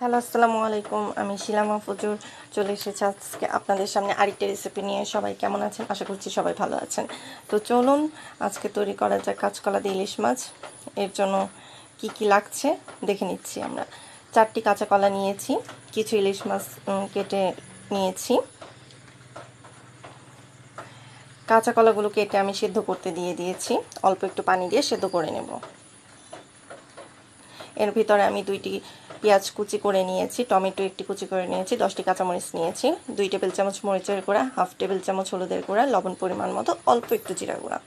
Hello, আসসালামু আলাইকুম। আমি শিলা মাহফুজুর চলে এসেছি আজকে আপনাদের সামনে আরেকটা রেসিপি নিয়ে। সবাই কেমন আছেন? আশা করছি সবাই ভালো আছেন। তো চলুন আজকে তৈরি করা যাক কাঁচকলা দিয়ে ইলিশ মাছ। এর জন্য কি কি লাগছে দেখে নিচ্ছি আমরা। 4টি কাঁচা কলা নিয়েছি, কিছু ইলিশ মাছ কেটে নিয়েছি। কাঁচা কলাগুলো কেটে আমি সেদ্ধ করতে দিয়ে দিয়েছি, অল্প একটু পানি দিয়ে সেদ্ধ করে নেব। এর ভিতরে আমি 2টি পেঁয়াজ কুচি করে নিয়েছি, টমেটো 1টি কুচি করে নিয়েছি, 10টি কাঁচামরিচ নিয়েছি, 2 টেবিল চামচ মরিচের গুঁড়া, হাফ টেবিল চামচ হলুদের গুঁড়া, লবণ পরিমাণ মতো, অল্প একটু জিরা গুঁড়া।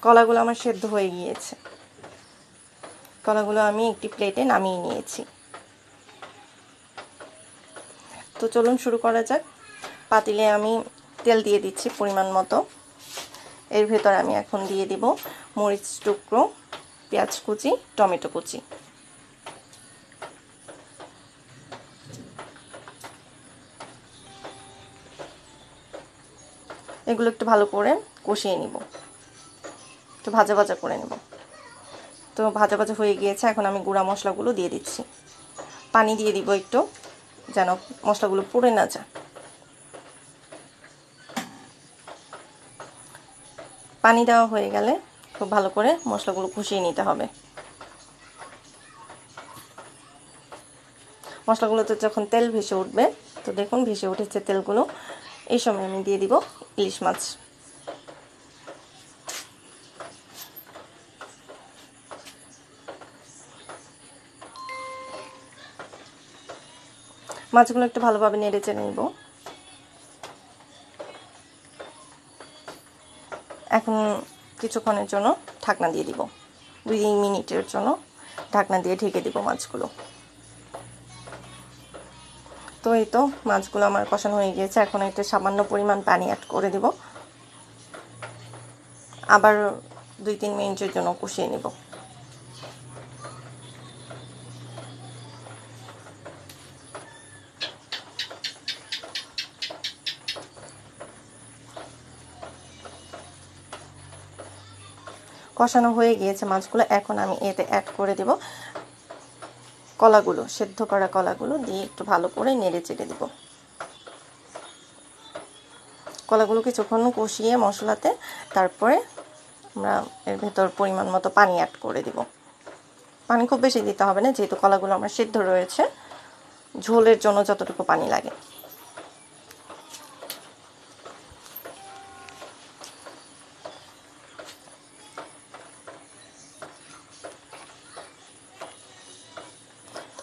কলাগুলো আমার সেদ্ধ হয়ে গিয়েছে। কলাগুলো আমি একটি প্লেটে নামিয়ে নিয়েছি। তো চলুন শুরু করা যাক। পাতিলে আমি তেল দিয়ে দিচ্ছি পরিমাণ মতো। এর ভেতরে আমি এখন দিয়ে দিব মরিচ টুকরো, পেঁয়াজ কুচি, টমেটো কুচি। এগুলো একটু ভালো করে কষিয়ে নিব, একটু ভাজা ভাজা করে নেব। তো ভাজা ভাজা হয়ে গিয়েছে, এখন আমি গুঁড়া মশলাগুলো দিয়ে দিচ্ছি। পানি দিয়ে দিব একটু, যেন মশলাগুলো পুড়ে না যায়। পানি দেওয়া হয়ে গেলে খুব ভালো করে মশলাগুলো কষিয়ে নিতে হবে। মশলাগুলোতে যখন তেল ভেসে উঠবে, তো দেখুন ভেসে উঠেছে তেলগুলো, এই সময় আমি দিয়ে দিব ইলিশ মাছ। মাছগুলো একটু ভালোভাবে নেড়ে চেড়ে নেব। এখন কিছুক্ষণের জন্য ঢাকনা দিয়ে দিব, 2 মিনিটের জন্য ঢাকনা দিয়ে ঢেকে দিব মাছগুলো। তো এই তো মাছগুলো আমার কষানো হয়ে গিয়েছে। এখন একটা সামান্য পরিমাণ পানি অ্যাড করে দেব, আবার 2-3 মিনিটের জন্য কষিয়ে নেব। কষানো হয়ে গিয়েছে মাছগুলো, এখন আমি এতে অ্যাড করে দেব কলাগুলো, সেদ্ধ করা কলাগুলো দিয়ে একটু ভালো করে নেড়ে চেড়ে দেব। কলাগুলো কিছুক্ষণ কষিয়ে মশলাতে, তারপরে আমরা এর ভেতর পরিমাণ মতো পানি অ্যাড করে দেব। পানি খুব বেশি দিতে হবে না, যেহেতু কলাগুলো আমার সেদ্ধ রয়েছে। ঝোলের জন্য যতটুকু পানি লাগে।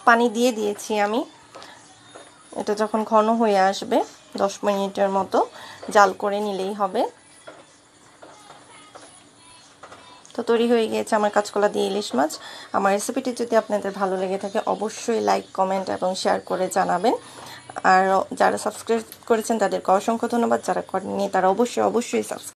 পানি দিয়ে দিয়েছি আমি। এটা যখন ঘন হয়ে আসবে, 10 মিনিটের মতো জাল করে নিলেই হবে। তো তৈরি হয়ে গিয়েছে আমার কাঁচকলা দিয়ে ইলিশ মাছ। আমার রেসিপিটি যদি আপনাদের ভালো লেগে থাকে, অবশ্যই লাইক, কমেন্ট এবং শেয়ার করে জানাবেন। আর যারা সাবস্ক্রাইব করেছেন তাদেরকে অসংখ্য ধন্যবাদ, যারা করেননি তারা অবশ্যই সাবস্ক্রাইব